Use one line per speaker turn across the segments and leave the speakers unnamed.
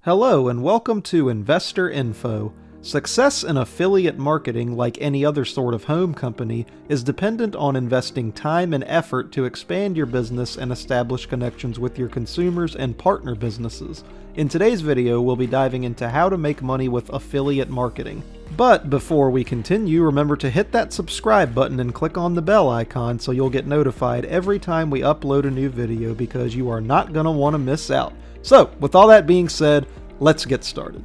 Hello and welcome to Investor Info. Success in affiliate marketing, like any other sort of home company, is dependent on investing time and effort to expand your business and establish connections with your consumers and partner businesses. In today's video, we'll be diving into how to make money with affiliate marketing. But before we continue, remember to hit that subscribe button and click on the bell icon so you'll get notified every time we upload a new video, because you are not going to want to miss out. So, with all that being said, let's get started.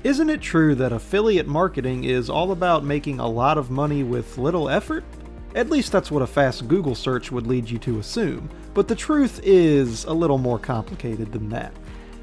Isn't it true that affiliate marketing is all about making a lot of money with little effort? At least that's what a fast Google search would lead you to assume, but the truth is a little more complicated than that.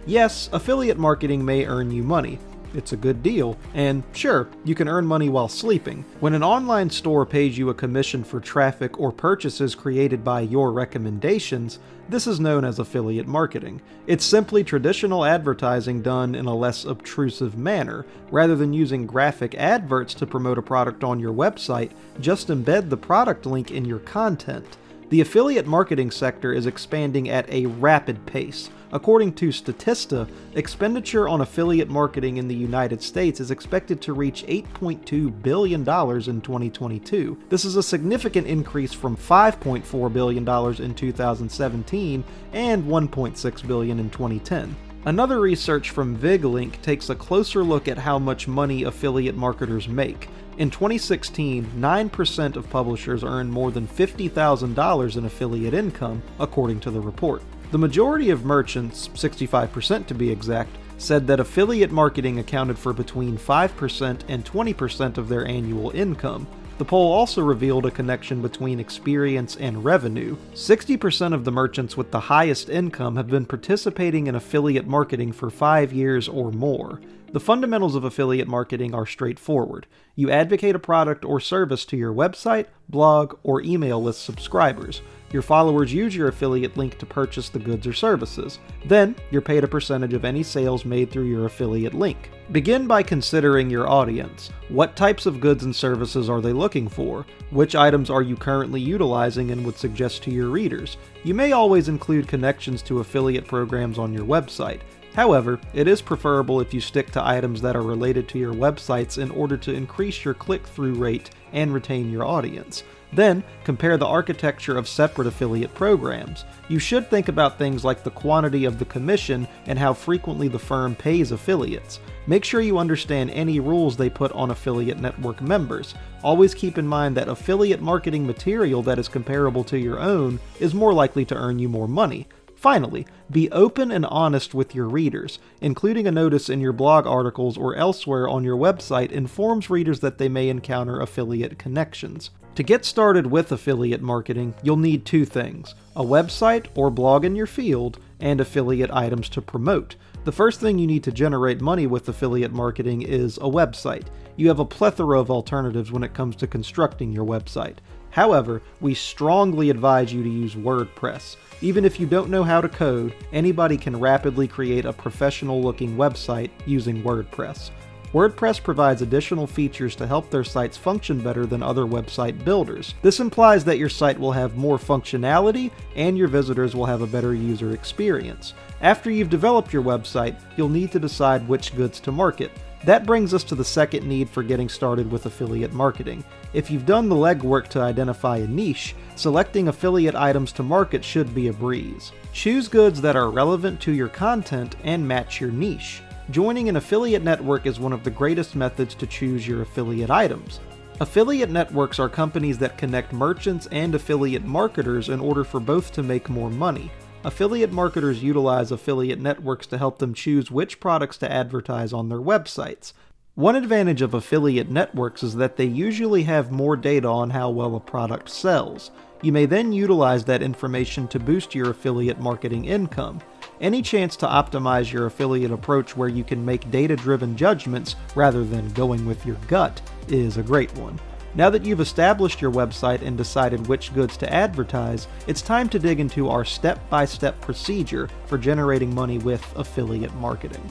Yes, affiliate marketing may earn you money. It's a good deal, and sure, you can earn money while sleeping. When an online store pays you a commission for traffic or purchases created by your recommendations, this is known as affiliate marketing. It's simply traditional advertising done in a less obtrusive manner. Rather than using graphic adverts to promote a product on your website, just embed the product link in your content. The affiliate marketing sector is expanding at a rapid pace. According to Statista, expenditure on affiliate marketing in the United States is expected to reach $8.2 billion in 2022. This is a significant increase from $5.4 billion in 2017 and $1.6 billion in 2010. Another research from VigLink takes a closer look at how much money affiliate marketers make. In 2016, 9% of publishers earned more than $50,000 in affiliate income, according to the report. The majority of merchants, 65% to be exact, said that affiliate marketing accounted for between 5% and 20% of their annual income. The poll also revealed a connection between experience and revenue. 60% of the merchants with the highest income have been participating in affiliate marketing for 5 years or more. The fundamentals of affiliate marketing are straightforward. You advocate a product or service to your website, blog, or email list subscribers. Your followers use your affiliate link to purchase the goods or services. Then, you're paid a percentage of any sales made through your affiliate link. Begin by considering your audience. What types of goods and services are they looking for? Which items are you currently utilizing and would suggest to your readers? You may always include connections to affiliate programs on your website. However, it is preferable if you stick to items that are related to your websites in order to increase your click-through rate and retain your audience. Then, compare the architecture of separate affiliate programs. You should think about things like the quantity of the commission and how frequently the firm pays affiliates. Make sure you understand any rules they put on affiliate network members. Always keep in mind that affiliate marketing material that is comparable to your own is more likely to earn you more money. Finally, be open and honest with your readers. Including a notice in your blog articles or elsewhere on your website informs readers that they may encounter affiliate connections. To get started with affiliate marketing, you'll need two things: a website or blog in your field, and affiliate items to promote. The first thing you need to generate money with affiliate marketing is a website. You have a plethora of alternatives when it comes to constructing your website. However, we strongly advise you to use WordPress. Even if you don't know how to code, anybody can rapidly create a professional-looking website using WordPress. WordPress provides additional features to help their sites function better than other website builders. This implies that your site will have more functionality and your visitors will have a better user experience. After you've developed your website, you'll need to decide which goods to market. That brings us to the second need for getting started with affiliate marketing. If you've done the legwork to identify a niche, selecting affiliate items to market should be a breeze. Choose goods that are relevant to your content and match your niche. Joining an affiliate network is one of the greatest methods to choose your affiliate items. Affiliate networks are companies that connect merchants and affiliate marketers in order for both to make more money. Affiliate marketers utilize affiliate networks to help them choose which products to advertise on their websites. One advantage of affiliate networks is that they usually have more data on how well a product sells. You may then utilize that information to boost your affiliate marketing income. Any chance to optimize your affiliate approach where you can make data-driven judgments rather than going with your gut is a great one. Now that you've established your website and decided which goods to advertise, it's time to dig into our step-by-step procedure for generating money with affiliate marketing.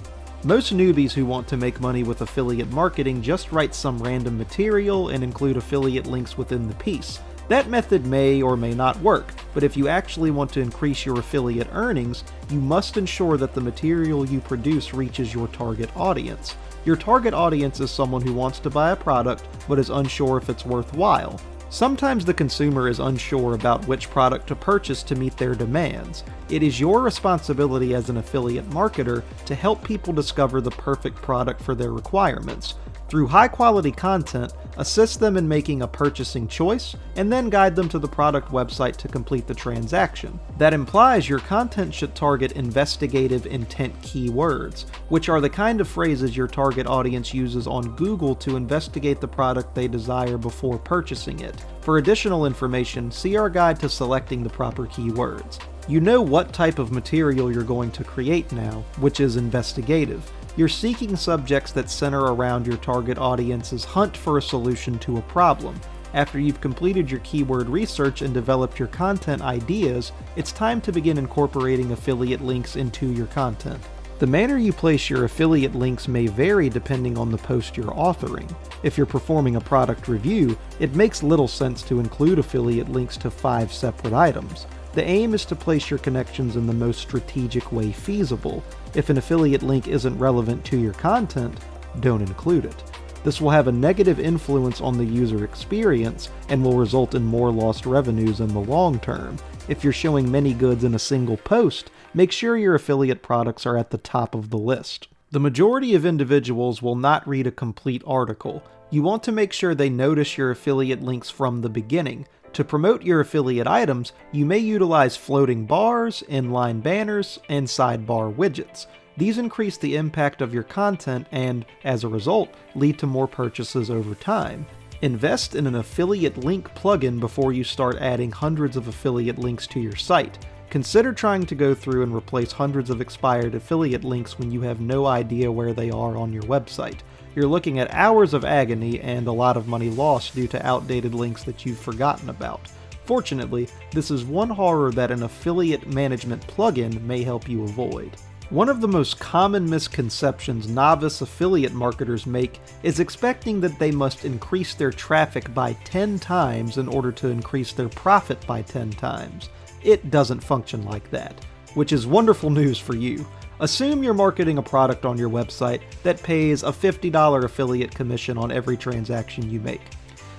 Most newbies who want to make money with affiliate marketing just write some random material and include affiliate links within the piece. That method may or may not work, but if you actually want to increase your affiliate earnings, you must ensure that the material you produce reaches your target audience. Your target audience is someone who wants to buy a product but is unsure if it's worthwhile. Sometimes the consumer is unsure about which product to purchase to meet their demands. It is your responsibility as an affiliate marketer to help people discover the perfect product for their requirements. Through high-quality content, assist them in making a purchasing choice, and then guide them to the product website to complete the transaction. That implies your content should target investigative intent keywords, which are the kind of phrases your target audience uses on Google to investigate the product they desire before purchasing it. For additional information, see our guide to selecting the proper keywords. You know what type of material you're going to create now, which is investigative. You're seeking subjects that center around your target audience's hunt for a solution to a problem. After you've completed your keyword research and developed your content ideas, it's time to begin incorporating affiliate links into your content. The manner you place your affiliate links may vary depending on the post you're authoring. If you're performing a product review, it makes little sense to include affiliate links to 5 separate items. The aim is to place your connections in the most strategic way feasible. If an affiliate link isn't relevant to your content, don't include it. This will have a negative influence on the user experience and will result in more lost revenues in the long term. If you're showing many goods in a single post, make sure your affiliate products are at the top of the list. The majority of individuals will not read a complete article. You want to make sure they notice your affiliate links from the beginning. To promote your affiliate items, you may utilize floating bars, inline banners, and sidebar widgets. These increase the impact of your content and, as a result, lead to more purchases over time. Invest in an affiliate link plugin before you start adding hundreds of affiliate links to your site. Consider trying to go through and replace hundreds of expired affiliate links when you have no idea where they are on your website. You're looking at hours of agony and a lot of money lost due to outdated links that you've forgotten about. Fortunately, this is one horror that an affiliate management plugin may help you avoid. One of the most common misconceptions novice affiliate marketers make is expecting that they must increase their traffic by 10 times in order to increase their profit by 10 times. It doesn't function like that, which is wonderful news for you. Assume you're marketing a product on your website that pays a $50 affiliate commission on every transaction you make.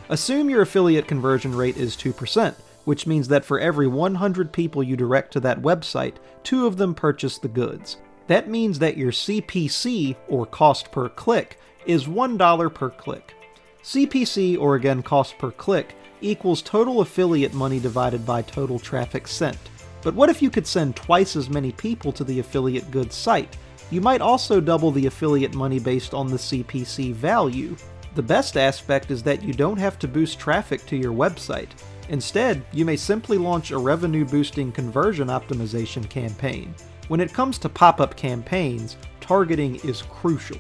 Assume your affiliate conversion rate is 2%, which means that for every 100 people you direct to that website, 2 of them purchase the goods. That means that your CPC, or cost per click, is $1 per click. CPC, or again cost per click, equals total affiliate money divided by total traffic sent. But what if you could send twice as many people to the affiliate goods site? You might also double the affiliate money based on the CPC value. The best aspect is that you don't have to boost traffic to your website. Instead, you may simply launch a revenue-boosting conversion optimization campaign. When it comes to pop-up campaigns, targeting is crucial.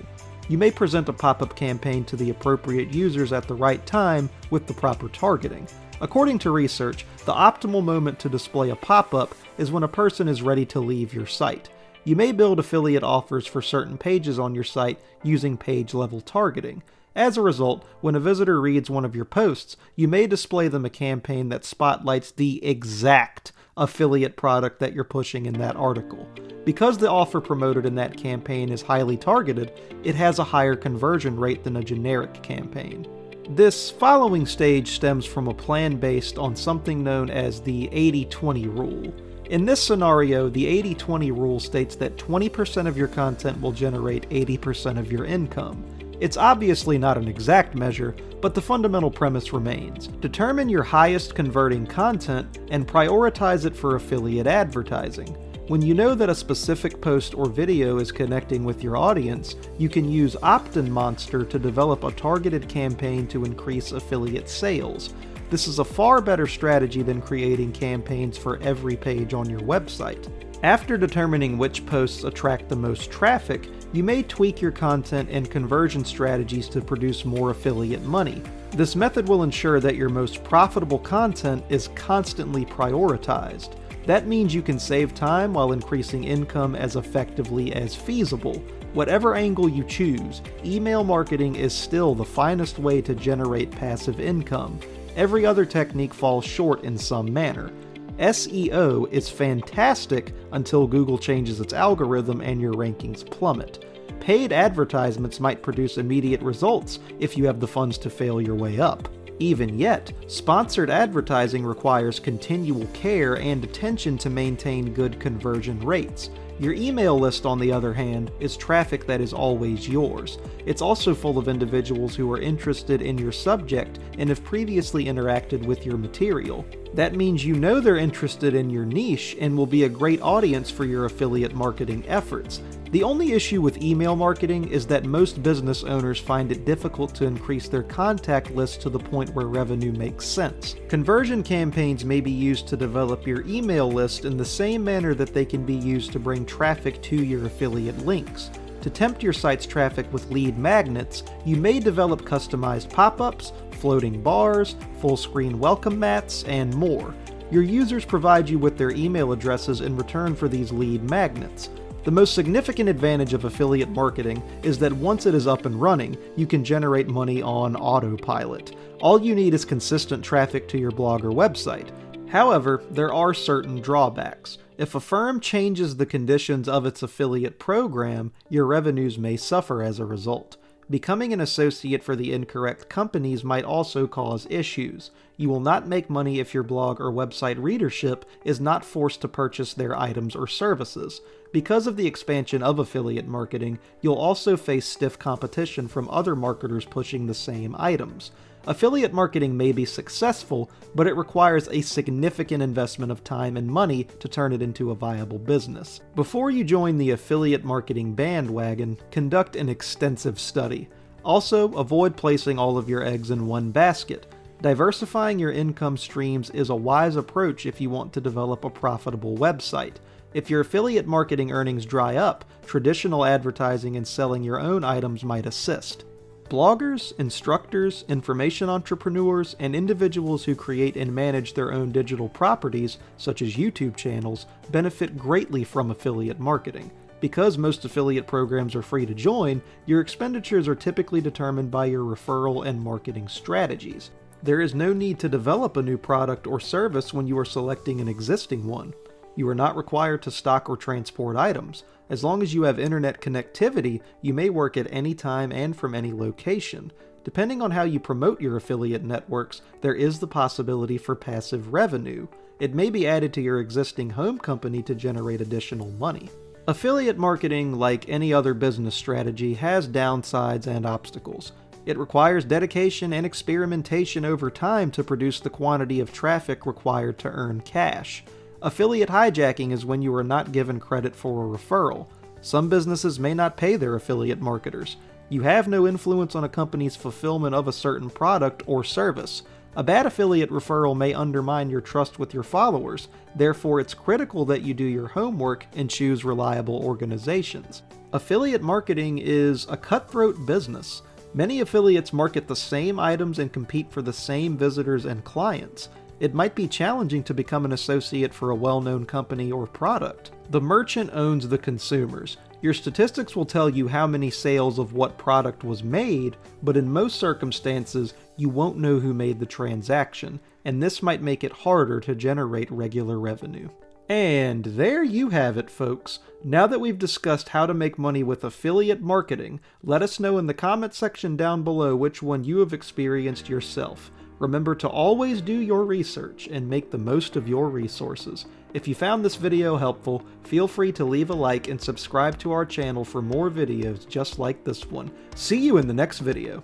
You may present a pop-up campaign to the appropriate users at the right time with the proper targeting. According to research, the optimal moment to display a pop-up is when a person is ready to leave your site. You may build affiliate offers for certain pages on your site using page-level targeting. As a result, when a visitor reads one of your posts, you may display them a campaign that spotlights the exact affiliate product that you're pushing in that article. Because the offer promoted in that campaign is highly targeted, it has a higher conversion rate than a generic campaign. This following stage stems from a plan based on something known as the 80-20 rule. In this scenario, the 80-20 rule states that 20% of your content will generate 80% of your income. It's obviously not an exact measure, but the fundamental premise remains. Determine your highest converting content and prioritize it for affiliate advertising. When you know that a specific post or video is connecting with your audience, you can use Opt-in Monster to develop a targeted campaign to increase affiliate sales. This is a far better strategy than creating campaigns for every page on your website. After determining which posts attract the most traffic, you may tweak your content and conversion strategies to produce more affiliate money. This method will ensure that your most profitable content is constantly prioritized. That means you can save time while increasing income as effectively as feasible. Whatever angle you choose, email marketing is still the finest way to generate passive income. Every other technique falls short in some manner. SEO is fantastic until Google changes its algorithm and your rankings plummet. Paid advertisements might produce immediate results if you have the funds to fail your way up. Even yet, sponsored advertising requires continual care and attention to maintain good conversion rates. Your email list, on the other hand, is traffic that is always yours. It's also full of individuals who are interested in your subject and have previously interacted with your material. That means you know they're interested in your niche and will be a great audience for your affiliate marketing efforts. The only issue with email marketing is that most business owners find it difficult to increase their contact list to the point where revenue makes sense. Conversion campaigns may be used to develop your email list in the same manner that they can be used to bring traffic to your affiliate links. To tempt your site's traffic with lead magnets, you may develop customized pop-ups, floating bars, full-screen welcome mats, and more. Your users provide you with their email addresses in return for these lead magnets. The most significant advantage of affiliate marketing is that once it is up and running, you can generate money on autopilot. All you need is consistent traffic to your blog or website. However, there are certain drawbacks. If a firm changes the conditions of its affiliate program, your revenues may suffer as a result. Becoming an associate for the incorrect companies might also cause issues. You will not make money if your blog or website readership is not forced to purchase their items or services. Because of the expansion of affiliate marketing, you'll also face stiff competition from other marketers pushing the same items. Affiliate marketing may be successful, but it requires a significant investment of time and money to turn it into a viable business. Before you join the affiliate marketing bandwagon, conduct an extensive study. Also, avoid placing all of your eggs in one basket. Diversifying your income streams is a wise approach if you want to develop a profitable website. If your affiliate marketing earnings dry up, traditional advertising and selling your own items might assist. Bloggers, instructors, information entrepreneurs, and individuals who create and manage their own digital properties, such as YouTube channels, benefit greatly from affiliate marketing. Because most affiliate programs are free to join, your expenditures are typically determined by your referral and marketing strategies. There is no need to develop a new product or service when you are selecting an existing one. You are not required to stock or transport items. As long as you have internet connectivity, you may work at any time and from any location. Depending on how you promote your affiliate networks, there is the possibility for passive revenue. It may be added to your existing home company to generate additional money. Affiliate marketing, like any other business strategy, has downsides and obstacles. It requires dedication and experimentation over time to produce the quantity of traffic required to earn cash. Affiliate hijacking is when you are not given credit for a referral. Some businesses may not pay their affiliate marketers. You have no influence on a company's fulfillment of a certain product or service. A bad affiliate referral may undermine your trust with your followers. Therefore, it's critical that you do your homework and choose reliable organizations. Affiliate marketing is a cutthroat business. Many affiliates market the same items and compete for the same visitors and clients. It might be challenging to become an associate for a well-known company or product. The merchant owns the consumers. Your statistics will tell you how many sales of what product was made, but in most circumstances, you won't know who made the transaction, and this might make it harder to generate regular revenue. And there you have it, folks. Now that we've discussed how to make money with affiliate marketing, let us know in the comment section down below which one you have experienced yourself. Remember to always do your research and make the most of your resources. If you found this video helpful, feel free to leave a like and subscribe to our channel for more videos just like this one. See you in the next video.